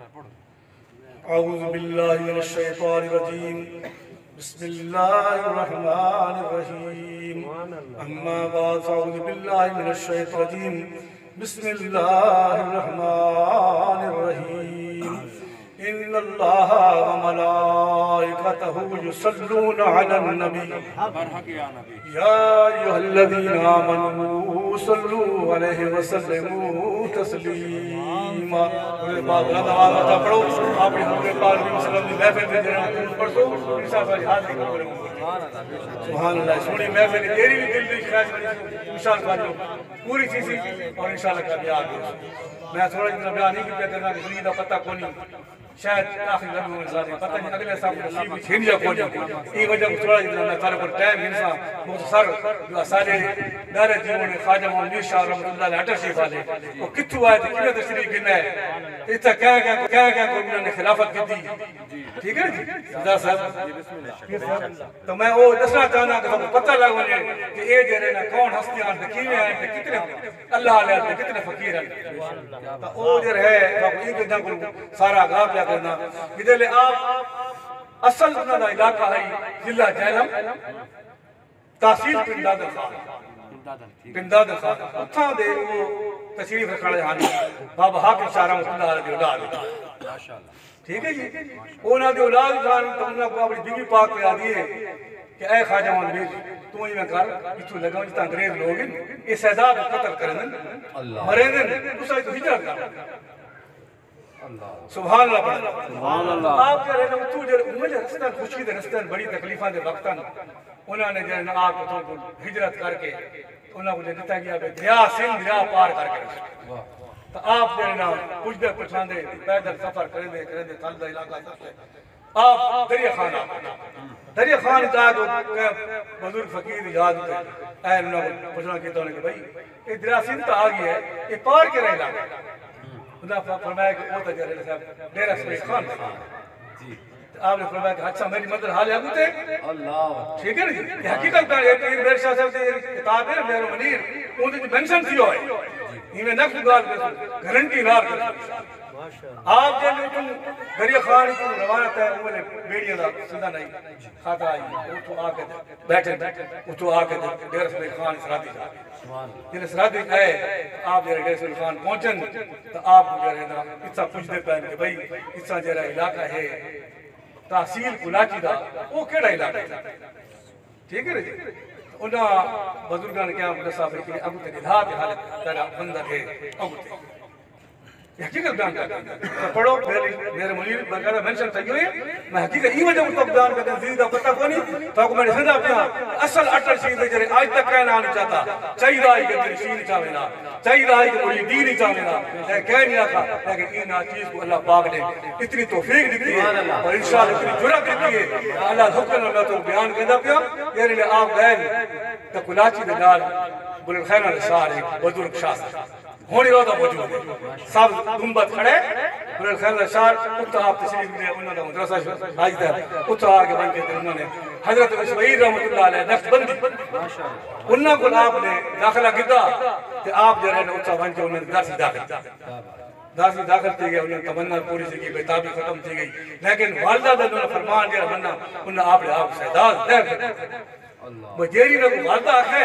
اعوذ باللہ من الشیطان الرجیم بسم اللہ الرحمن الرحیم اما بعد فاعوذ باللہ من الشیطان الرجیم بسم اللہ الرحمن الرحیم ان اللہ وملائکتہ یصلون علی النبی یا ایھا الذین آمنوا صلوا علیہ وسلموا تسلیما۔ بعد نماز پڑھو، آپ نے حضرت پاک صلی اللہ علیہ وسلم کی محفل میں جناب پڑھو، انشاء اللہ حاضری کرو۔ سبحان اللہ، سونی محفل تیری بھی دل دی خواہش انشاءاللہ کرو پوری چیزی اور انشاءاللہ کامیاب ہو۔ میں تھوڑا جتنا بیان نہیں کیا کرنا کہ دنیا کا پتہ کونی شاید آخری لمحے میں انسان پتہ نہیں اگلے صاحب نصیب بھی چھین جا کونی یہ وجہ تھوڑا جتنا میں طالب پر ٹائم انسان مختصر جو اساجے دار جیون خواجہ محمد شاہ رحمۃ اللہ علیہ تشریف والے وہ کتھو آئے تھے کیوں تشریف گنا ہے اتنا کیا کوئی انہوں نے خلافت کی تھی، ٹھیک ہے جی خدا صاحب۔ تو میں وہ دسنا چاہنا کہ ہم پتہ لگ ونے کہ اے جڑے نا کون ہستیاں تے کیویں آئے تے کتنے اللہ علیہ تے کتنے فقیر ہیں۔ تو وہ جو ہے یہ کہ جنگ سارا گاہ پیا کرنا کہ آپ اصل انہاں دا علاقہ ہے ضلع جہلم تحصیل پنداد خان اتھاں دے وہ تشریف رکھنے ہانی بابا حاکم شاہ رحمۃ اللہ علیہ دی اولاد، ٹھیک ہے جی انہاں دی اولاد جان تو انہاں کو اپنی بیوی پاک پہ آ دیے کہ اے خواجہ محمد تو ہی میں کر اتو لگاؤں جتا انگریز لوگ یہ سیداب قتل کرن مرے دن اسے تو ہجرت کر سبحان اللہ پڑھا سبحان اللہ۔ آپ کہہ رہے ہیں تو جو مجھے رستان خوشی دے رستان بڑی تکلیفاں دے وقتاں انہوں نے جو ہے آپ کو ہجرت کر کے انہوں نے دیتا گیا دریا سندھ دریا پار کر کے تو آپ جو ہے نا کچھ دیر پچھان دے پیدل سفر کریں دے خالدہ علاقہ سے آپ دریا خان دریا خان اتنا تو بزرگ فقیر یاد ہوتے اے انہوں نے پوچھنا کہتا ہونے کہ بھائی یہ دریا سندھ آ گئی ہے یہ پار کے رہے لگا خدا فرمایا کہ وہ تجربہ صاحب ڈیرہ سمیت خان جی آپ نے فرمایا کہ اچھا میری مدر حال ہے ابو تے اللہ ٹھیک ہے نا یہ حقیقت کا یہ پیر میر شاہ صاحب سے کتاب ہے میرے منیر وہ جو مینشن تھی ہوئے یہ میں نقل گال کر گارنٹی نار کر آپ جب تم دریا خان کو روانت ہے وہ نے بیڑیاں دا سندہ نہیں کھاتا آئی وہ تو آ کے بیٹھے وہ تو آ کے ڈیرہ سمیت خان سرادی جا جنہیں سرادی ہے آپ جرے ڈیرہ سمیت خان پہنچن تو آپ جرے نا اتنا پوچھ دے پہن کہ بھئی اتنا جرہ علاقہ ہے تحصیل کلاچی دا وہ کیڑا علاقہ ہے ٹھیک ہے رہی انہاں بزرگان کیا مدرسہ پر کہ ابو تیری دھات حالت تیرا بندر ہے ابو تیری یہ حقیقت بیان کرتا ہے پڑھو میرے منیر بقیدہ مینشن تھی ہوئے میں حقیقت یہ وجہ مطلب بیان کرتا ہوں زیدہ پتہ کو نہیں تو میں نے سندہ پیا اصل اٹل شہید جرے آج تک کہنا آنے چاہتا چاہیے آئی کہ میری شیر چاہینا چاہیے آئی کہ مجھے دین ہی چاہینا لیکن کہہ نہیں آکھا لیکن ان چیز کو اللہ پاک نے اتنی توفیق دیتی ہے اور انشاءاللہ اتنی جرات دیتی ہے اللہ حکم اللہ تو بیان کرتا پیا یہ لئے آپ گئے تو کلاچی دے نال بلخیرہ نشار ایک بزرگ شاہ ہونی روزہ موجود ہے سب گنبد کھڑے بلال خیر اشار اتھا آپ تشریف دے انہوں نے مدرسہ حاج دے اتھا آگے بن کے انہوں نے حضرت اسماعیل رحمۃ اللہ علیہ نقش بندی انہوں کو آپ نے داخلہ کیتا کہ آپ جو رہے اتھا بن کے انہوں نے دارسی داخل تھی گئے انہوں نے تمنا پوری سے کی بیتابی ختم تھی گئی لیکن والدہ دے انہوں نے فرمان دیا بننا انہوں نے آپ نے آپ سیداد دے بجیری میں کو والدہ آکھے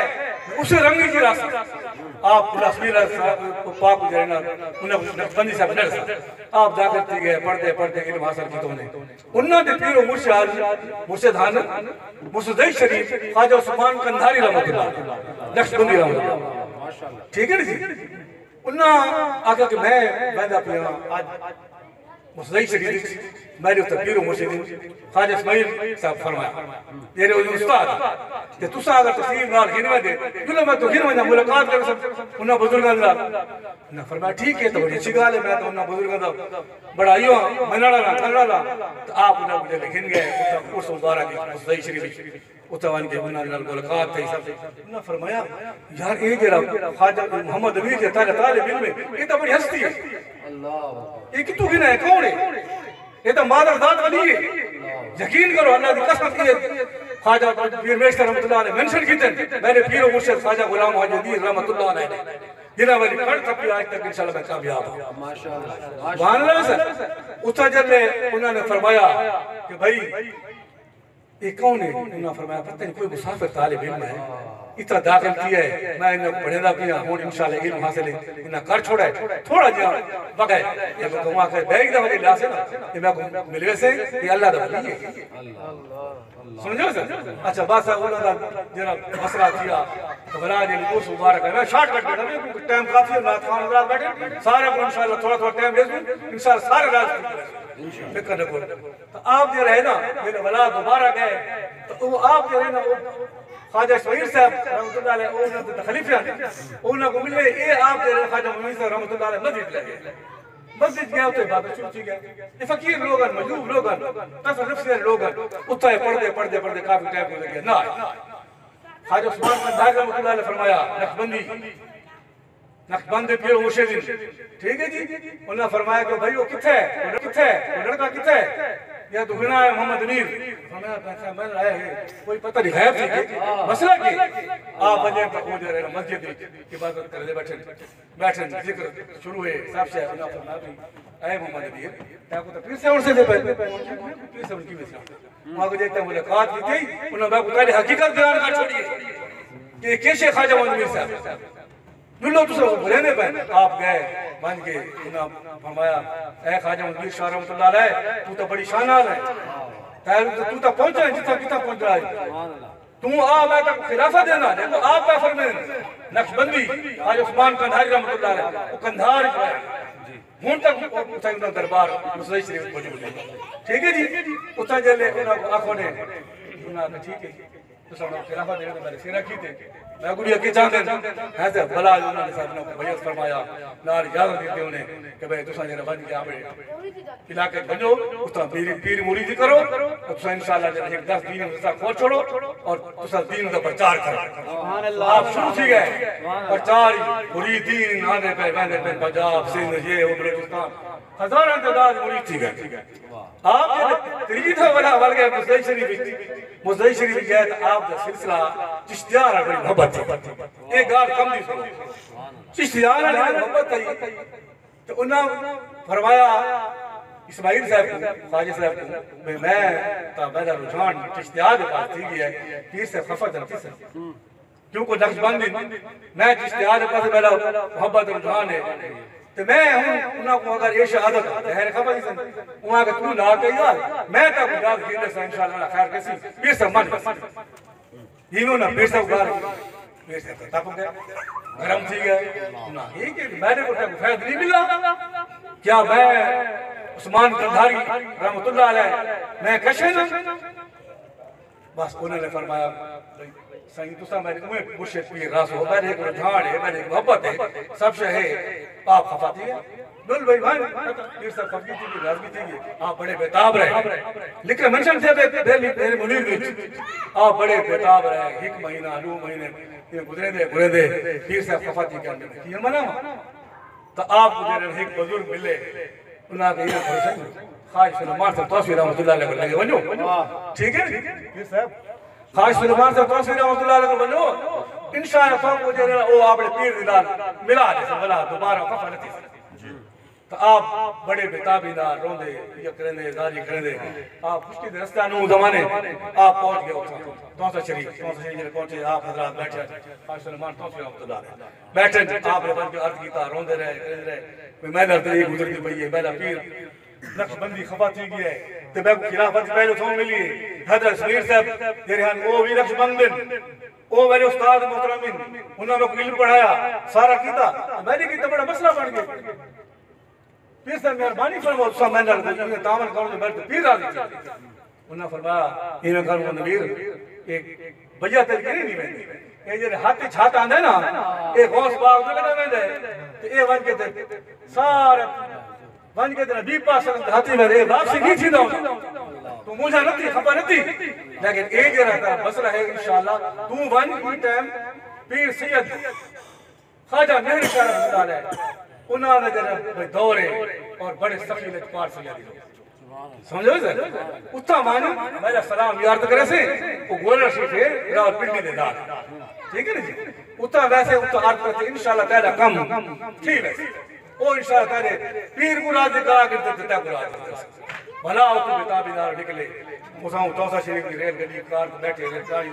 اسے رنگی جی راستا آپ لفظی پاک جرنا انہیں بندی صاحب نرسا آپ داخل تھی گئے پڑھتے علم حاصل کی تو انہوں نے پیرو مرشد حانت مرشدی شریف خواجہ عثمان کندھاری رحمت اللہ نقش بندی رحمت اللہ ٹھیک ہے نا جی انہوں آگا کہ میں بیدہ پیا آج مرشدی شریف میرے تقبیر و مرشدین خواجہ اسماعیل صاحب فرمایا تیرے استاد کہ تسا اگر تسلیم نال گھنوے دے جو میں تو گھنوے نہ ملاقات کر سب انہاں بزرگان دا انہاں فرمایا ٹھیک ہے تو بڑی اچھی گل ہے میں تو انہاں بزرگان دا بڑا ایو مناڑا لا کرنا لا تو آپ انہاں مجھے لکھن گئے اس مبارک کی مرشدی شریف اتوان کے انہاں نال ملاقات تھی سب انہاں فرمایا یار اے جڑا خواجہ محمد امیر جے طالب علم ہے یہ تو بڑی ہستی ہے اللہ یہ کتوں گنا ہے کون ہے یہ تو مادر ذات ولی ہے یقین کرو اللہ کی قسم کی خواجہ پیر میشتر رحمت اللہ علیہ منشن کیتے میرے پیر و مرشد خواجہ غلام حاجی الدین رحمت اللہ علیہ جنہاں والی پڑھ تھپی آج تک انشاءاللہ میں کامیاب ہوں ماشاءاللہ سر اتھا جلے انہوں نے فرمایا کہ بھائی یہ کون ہے؟ انہوں نے فرمایا پتہ نہیں کوئی مسافر طالب علم ہے اتنا داخل کیا ہے میں انہیں پڑھے دا کیا ہوں انشاءاللہ علم حاصل ہے انہیں کر چھوڑا ہے تھوڑا جہاں وقت ہے یہ میں کہوں آخر بیگ دا ولی لاسے نا یہ میں کہوں ملوے سے یہ اللہ دا ولی ہے سمجھو سر اچھا باسا انہوں دا جنہا مسئلہ کیا غلا جی لکوس مبارک ہے میں شارٹ کٹ بیٹھا میں ٹائم کافی ہے رات خان رات بیٹھے سارے کو انشاءاللہ تھوڑا تھوڑا ٹائم بیس میں انشاءاللہ سارے راز فکر نہ کرو تو آپ جو رہے نا میرے ولا دوبارہ گئے تو وہ آپ جو رہے نا خواجہ اسماعیل صاحب رحمت اللہ علیہ انہوں نے خلیفہ انہوں کو ملے یہ آپ جو رہے خواجہ اسماعیل صاحب رحمت اللہ علیہ مسجد لگے مسجد گیا تو عبادت شروع کی گیا یہ فقیر لوگن مجلوب لوگن تصرف سے لوگن اتھائے پڑھتے پڑھتے پڑھتے کافی ٹائم ہو گیا نہ خواجہ عثمان بن داغ رحمت اللہ علیہ فرمایا نقشبندی پھر اوشے دن ٹھیک ہے جی انہوں نے فرمایا کہ بھائی وہ کتھے ہے وہ لڑکا کتھے ہے یا تو گناہ ہے محمد امیر فرمایا پیسہ میں آیا ہے کوئی پتہ نہیں غیب تھی مسئلہ کی آپ بجے تک ہو جا رہے ہیں مسجد کی عبادت کر لے بیٹھن ذکر شروع ہے صاحب سے انہوں نے فرمایا بھی اے محمد امیر کیا کو تو پھر سے ان سے دے پہلے پھر سے ان کی مثال وہاں کو دیکھتے ہیں ملاقات کی تھی انہوں نے بتایا حقیقت بیان کر چھوڑیے کہ کیسے خواجہ محمد امیر صاحب نلو تو سب بھرنے پہ آپ گئے بن کے انہوں نے فرمایا اے خواجہ مدیر شاہ رحمت اللہ علیہ تو تو بڑی شانال ہے تو تو پہنچا ہے جتا کتا پہنچ رہا ہے تو آپ آئے تک خلافہ دینا دیکھو آپ پہ فرمین نقشبندی خواجہ عثمان کندھاری رحمت اللہ علیہ وہ کندھار ہے ہون تک اتھا دربار مسلح شریف موجود ہے ٹھیک ہے جی اتھا جلے انہوں کو آنکھوں نے انہوں نے ٹھیک ہے تو سب خلافہ دینے تو میں نے سیرہ کی تھے میں گوڑی اکی چاہتے ہیں ایسے بلا انہوں نے صاحب نے بیعت فرمایا نار اجازت دیتے انہیں کہ بھئی تساں جنہیں بن کے آمیں علاقے بنو اتنا پیر مرید کرو اور تساں انشاءاللہ جنہیں ایک 10 دین تساں کھول چھوڑو اور تساں دین کا پرچار کرو آپ شروع تھی گئے پرچار مرید دین آنے پہ بہنے پہ پنجاب سندھ یہ بلوچستان ہزارہ تعداد مرید تھی گئے آپ تریجی تھا والا ول گئے مزدہی شریف گئے تو آپ کا سلسلہ چشتیار ہے بڑی محبت تھی ایک گار کم نہیں سکتا چشتیار ہے محبت تھی تو انہوں فرمایا اسماعیل صاحب کو خواجہ صاحب کو میں تا میرا رجحان چشتیار کے پاس تھی گیا ہے پیر سے خفت ہے کس ہے کیونکہ نقشبندی میں چشتیار کے پاس میرا محبت رجحان ہے تو میں ہوں انہوں کو اگر یہ شہادت ہے خیر خبر ہی سن وہاں کہ تو نہ کہی یار میں تک اجاز کیلے سے انشاءاللہ خیر کسی پیر سے من یہ میں انہوں پیر سے اگار پیر سے تپ گیا گرم تھی گئے انہوں یہ کہ میں نے کوئی فیض نہیں ملا کیا میں عثمان کندھاری رحمت اللہ علیہ میں کشے نا بس انہوں نے فرمایا سائیں تو سا میں نے کہا مرشد پیر راس ہو میں نے ایک رجحان ہے میں نے ایک محبت ہے سب سے ہے آپ خفاتی ہیں نل بھائی بھائی پیر صاحب خفاتی تھی رازمی تھی آپ بڑے بیتاب رہے لیکن منشن سے میرے منیر بیچ آپ بڑے بیتاب رہے ایک مہینہ 9 مہینے گزرے دے پیر صاحب خفاتی کے اندر کی منا تو آپ مجھے ایک بزرگ ملے انہوں نے یہ پروشن خواہش سلمان صاحب توسوی رحمت اللہ علیہ لگے ونجو ٹھیک ہے پیر صاحب خواہش سلمان صاحب توسوی رحمت اللہ علیہ ونجو انشاءاللہ صاحب کو جو ہے وہ آپ نے پیر دیدار ملا جیسے ملا دوبارہ خفا نتی تو آپ بڑے بیتابی دار روندے یہ کریں دے داری کریں دے آپ خوشکی دے رستہ نو زمانے آپ پہنچ گئے اتنا تونسا شریف جنہیں پہنچے آپ حضرات بیٹھے خواہش سلمان توسوی رحمت اللہ علیہ بیٹھے آپ نے بن کے عرض کیتا روندے رہے کریں رہے میں در طریق گزرتی پئی ہے میرا پیر نقشبندی خفا تھی گیا ہے تو میں کو خلافت پہلے تھوں ملی ہے حضرت سمیر صاحب دیرہان وہ بھی نقشبندن وہ میرے استاد محترمین انہوں نے کو علم پڑھایا سارا کیتا میں نے کیتا بڑا مسئلہ بڑھ گیا پیر صاحب مہربانی فرماؤ اس میں نے تعامل کروں تو میں تو پیر راضی تھی انہوں نے فرمایا انہوں نے کہا نبیر ایک بجا تلکی نہیں میں یہ جو ہاتھی چھاتا آندھے نا ایک غوث باغ جو لگا میں دے تو یہ ون کے دے سارے ون کے دے بیپ پاس ہاتھی میں دے واپسی نہیں تھی دا تو مجھے نتی خبر نتی لیکن ایک جو رہتا مسئلہ ہے انشاءاللہ تو ون کی ٹائم پیر سید خواجہ مہر شاہ رحمت اللہ علیہ انہوں نے جو دورے اور بڑے سخی لچپار سے جاری سمجھو سر اتھا مانی میرا سلام یارد کرے سے وہ گولر شیف ہے راول پنڈی دے دار ٹھیک ہے نا جی اتھا ویسے اتھا عرض کرتے انشاءاللہ تعالیٰ کم ٹھیک ہے او انشاءاللہ تعالی پیر کو راضی کرا کے دیتا کو راضی کرا بھلا او کو کتابدار نکلے اساں توسا شریف کی ریل گڈی کار بیٹھے گاڑی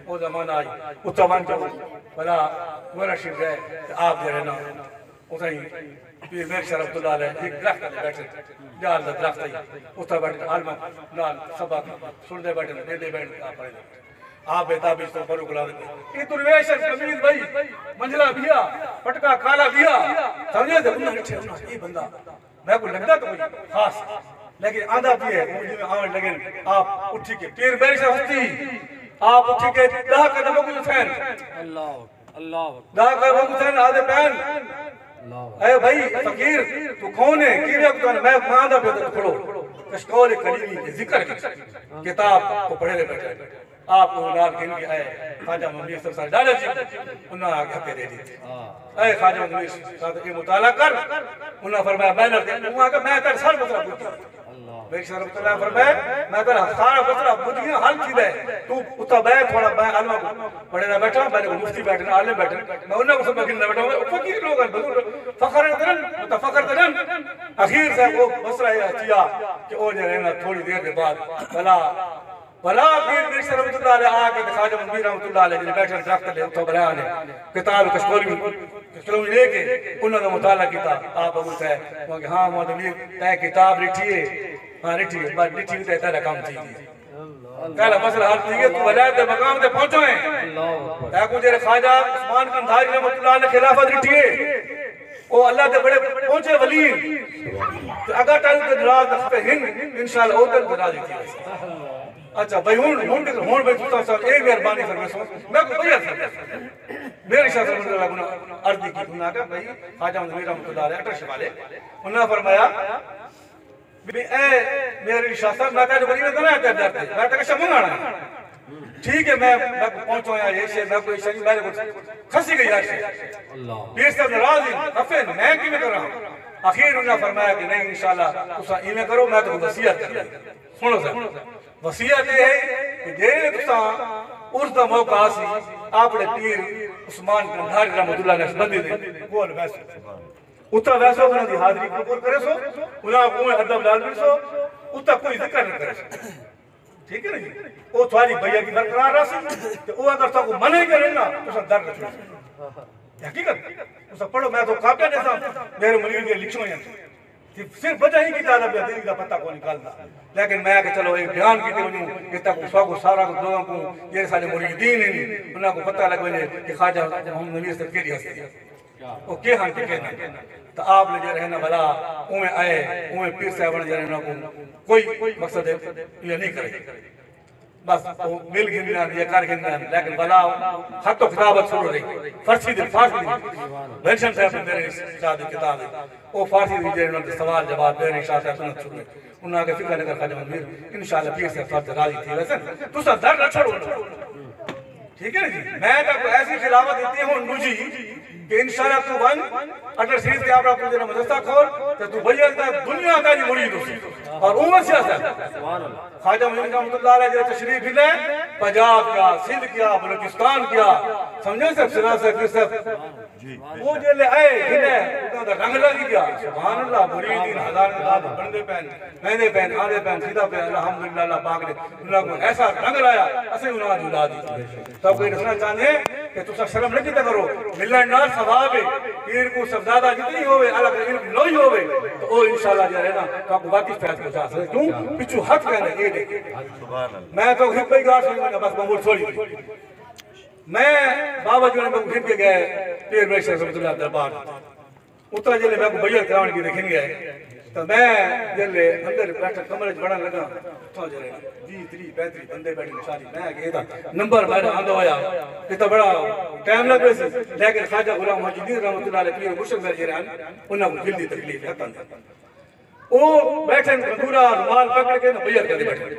او زمانہ آئی اتوان جو بھلا ورا شریف ہے آپ جو ہے نا اساں پیر میر شرف اللہ علیہ ایک درخت پہ بیٹھے جال دا درخت ہے اتھا بیٹھے عالم نال سبق سن دے بیٹھے دے بیٹھے آپ پڑھے آپ بیتابی تو برو گلا دے یہ درویش کمیز بھائی منجلا بھیا پٹکا کالا بھیا سمجھے تھے انہوں نے اٹھے انہوں نے یہ بندہ میں کو لگتا تو کوئی خاص لیکن آدھا بھی ہے مجھے میں آمد لگن آپ اٹھی کے پیر بیر سے ہستی آپ اٹھی کے دہا قدموں کو سین دہا قدموں کو سین آدھے پین اے بھائی فقیر تو کون ہے کیلیا کو تو میں آدھا پہ کھڑو کشکول کلیمی کے ذکر کی کتاب کو پڑھے لے بیٹھے آپ کو نال کہن کے آئے خواجہ ممیر صاحب سارے ڈالے جی انہوں نے آگے ہکے دے دی اے خواجہ ممیر صاحب کے مطالعہ کر انہوں نے فرمایا میں نہ دے انہوں نے کہا میں تر سر بطرہ بودھیا میرے شرف اللہ فرمایا میں تر سارا بطرہ بودھیا حل چیز ہے تو اتھا بیٹھ تھوڑا بیٹھ علمہ کو پڑھے نہ بیٹھا میں نے مفتی بیٹھنا عالم بیٹھنا میں انہوں نے سب بکن نہ بیٹھا ہوں فقیر لوگ ہیں فخر درن متفخر درن اخیر سے وہ بسرہ یہ کیا کہ او جو رہنا تھوڑی دیر کے بعد بھلا پیر میر شرف اللہ علیہ آگے خواجہ ممیر رحمت اللہ علیہ جنہیں بیٹھے درخت لے اتھا بھلا آنے کتاب کشکولی لے کے انہوں نے مطالعہ کیتا آپ ابو سے وہاں کہ ہاں محمد امیر تے کتاب لکھیے ہاں لکھیے بات لکھی تے تیرا کام تھی پہلا مسئلہ حل تھی کہ تو ولایت دے مقام تے پہنچو ہیں تے کو جیرے خواجہ عثمان قندھاری رحمت اللہ علیہ خلافت لکھیے او اللہ دے بڑے پہنچے ولی اگر ٹائم تے دراز دخفے ہن انشاءاللہ او تے دراز دیتی اچھا بھائی ہون بھائی سلطان صاحب ایک مہربانی فرمائے سو میں کو بیعت فرمائے میرے شاہ صلی اللہ علیہ وسلم عرضی کی انہوں نے کہا بھائی خواجہ ممیر رحمت اللہ علیہ اٹرش والے انہوں نے فرمایا اے میرے شاہ صاحب میں کہا جو بڑی میں دنیا تیر درتے میں کہا شاہ منگانا ہے ٹھیک ہے میں پہنچوں یا یہ شے میں کوئی شاہی میرے کو کھسی گئی آج سے پیر صاحب نراضی خفے میں کی میں کر رہا ہوں اخیر انہوں نے فرمایا کہ نہیں انشاءاللہ تسا ایمیں کرو میں تو وصیت کر سنو صاحب وصیت یہ ہے کہ جیرے تسا اس دا موقع آسی آپ نے پیر عثمان قندھاری رحمت اللہ نے بندی دے بول ویسو اتھا ویسو انہوں دی حاضری قبول کرے سو انہوں کو ادب لال بھی سو اتھا کوئی ذکر نہ کرے سو ٹھیک ہے نا جی وہ تھوڑی بھیا کی برقرار رہا سی کہ وہ اگر تو کو منع کرے نا تو سا در رکھنے سے حقیقت اسا پڑھو میں تو کاپیا جیسا میرے مرید کے لکھوں ہیں صرف وجہ ہی کی طالب ہے دل کا پتہ کو نکالتا لیکن میں کہ چلو ایک بیان کی دونوں کہ تک اسوا کو سارا کو دعا کو یہ سارے مریدین ہیں انہاں کو پتہ لگ ونے کہ خواجہ محمد نبی سے کیڑی ہستی ہے او کے ہاں کے کہنا تو آپ نے جو رہنا بھلا اوے آئے اوے پیر صاحب نے جو رہنا کو کوئی مقصد ہے یہ نہیں کرے بس مل گندنا دیا کر گندنا لیکن بلا خط و کتابت چھوڑ رہی فرسی دل فارسی دل بلشن صاحب نے میرے شاہد کتاب ہے وہ فارسی دل جیرے انہوں نے سوال جواب میرے شاہد صاحب سنت چھوڑ رہے انہوں نے آگے فکر نگر خواجہ ممیر انشاءاللہ پیر سے فرد راضی تھی ویسے تو سا در نہ چھوڑو ٹھیک ہے جی میں تو ایسی خلافت دیتی ہوں نوجی کہ انشاءاللہ تو بن اگر سیز کے آپ رہا تجھے مدرسہ کھول تو تو بھئیت دنیا کا جی مرید ہو سی اور عمر سیاست خواجہ ممیر رحمت اللہ علیہ جو تشریف ہی لے پنجاب کیا سندھ کیا بلوچستان کیا سمجھے صاحب سنا صاحب صاحب وہ جو لے آئے ہنے انہوں نے رنگ لگی گیا سبحان اللہ مریدین ہزار نگاہ بندے پہن مہندے پہن آدھے پہن سیدھا پہن الحمدللہ اللہ پاک نے انہوں کو ایسا رنگ لایا اسے انہوں نے جلا دی تو کوئی رسنا چاہتے ہیں کہ تو سب شرم نہیں کرو ملن نال ثواب ہے پیر کو سب زیادہ جتنی ہوئے الگ علم نہیں ہوئے تو وہ انشاءاللہ جو ہے نا تو آپ کو باقی فیض پہنچا سکتے کیوں پچھو حق کہنے یہ دیکھیں میں تو ہپ ہی گاہ سوئی میں بس معمول چھوڑی تھی میں بابا جو نے میں ہپ کے گئے پیر میشر رحمت اللہ دربار اتنا جلے میں کو بیعت کراؤن کی دیکھیں گئے تو میں جلے اندر بیٹھا کمرے بڑا لگا اتنا جلے 20-30-35 بندے بیٹھے نشاری میں کہے تھا نمبر میرا آندھا ہویا اتنا بڑا ٹائم لگ رہے سے لیکن خواجہ غلام حاجی رحمت اللہ علیہ پیر مرشد میرے جیران انہوں کو جلدی تکلیف ہے وہ بیٹھے کندورا رومال پکڑ کے بیعت کرتے بیٹھے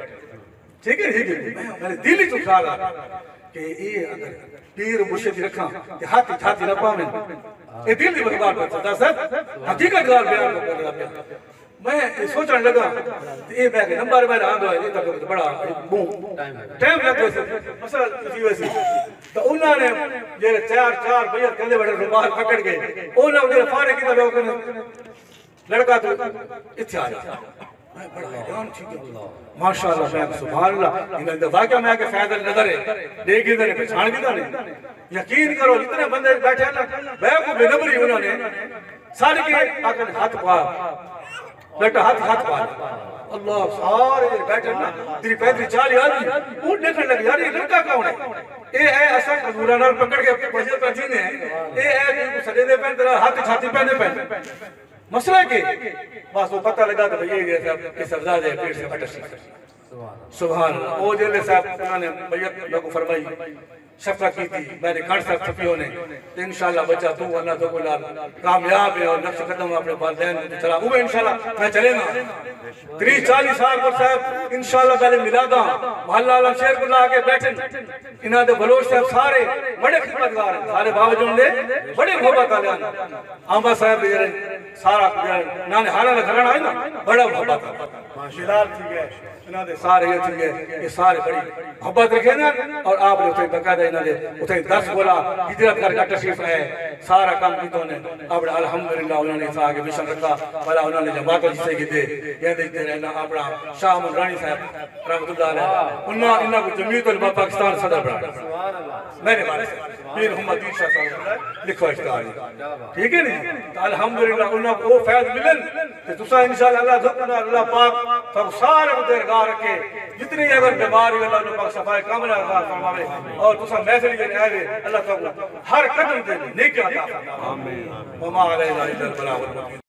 ٹھیک ہے ٹھیک ہے میں نے دل ہی تو خیال آ کہ یہ اگر پیر مرشد رکھاں کہ ہاتھی چھاتی نہ پاویں یہ دل دی بات کرتا صاحب حقیقت گال بیان کو کر رہا میں سوچنے لگا یہ میں کہ نمبر میں آندھا ہے یہ تک بڑا بوم ٹائم لگتا ہے مسئلہ کسی ویسی تو انہوں نے جیسے چار بیعت کندے بڑے رومال پکڑ گئے انہوں نے فارغ کی طرح لڑکا تو اتھے آ جاتا میں بڑا حیران تھی ماشاءاللہ سبحان اللہ انہوں نے واقعہ میں آکے فیض النظر ہے دیکھ ادھر پہچان کی نہیں یقین کرو جتنے بندے بیٹھے ہیں نا بے کو بے نبری انہوں نے سارے کے آکے ہاتھ پا بیٹا ہاتھ پا اللہ سارے بیٹھے نا تیری پیدری چالی آدمی وہ دیکھنے لگے یار یہ لڑکا کون ہے اے ایسا حضورانہ پکڑ کے پجھے پجھینے ہیں اے سجدے پہن تیرا ہاتھ چھاتی پہنے مسئلہ کہ بس وہ پتہ لگا تو یہ اس افزاد ہے پیر سے بٹر سی سبحان اللہ وہ جلے صاحب انہوں نے بیعت لگو فرمائی شفقہ کی تھی میں نے کھڑ صاحب چھپیوں نے انشاءاللہ بچہ تو اللہ تو گلال کامیاب ہے اور نقش قدم اپنے والدین کو چلا وہ انشاءاللہ میں چلے گا 30-40 سال پر صاحب انشاءاللہ پہلے ملا دا محلہ عالم شہر کو لا کے بیٹھن انہاں دے بلوچ صاحب سارے بڑے خدمتگار ہیں سارے باوجود دے بڑے محبت والے ہیں آمبا صاحب سارا نانے حالانہ گھرانا ہے نا بڑا محبت بلال تھی گئے انہاں دے سارے یہ تھی گئے یہ سارے بڑی محبت رکھے نا اور آپ نے اتنے بقاعدہ انہاں دے اتنے درس بولا ہجرت کر کا تشریف ہے سارا کام کیتوں نے اپنا الحمدللہ انہوں نے اسا آگے مشن رکھا بلا انہوں نے جماعت جسے کی دے یہ دیکھتے رہنا اپنا شاہ محمد رانی صاحب رحمت اللہ علیہ انہاں کو جمعیت علماء پاکستان صدر بنا میرے بارے سے پیر محمد دین شاہ صاحب لکھو اشتہاری ٹھیک ہے نہیں تو الحمدللہ انہوں کو فیض ملن کہ تسا انشاءاللہ اللہ دھکنا اللہ پاک تو سارے کو درگاہ رکھے جتنی اگر بیماری اللہ نے پاک صفائی کاملہ عطا فرماوے اور تسا محفل یہ آئے اللہ تعالی ہر قدم دے نیکی عطا فرماوے وما علینا الا البلاغ المبین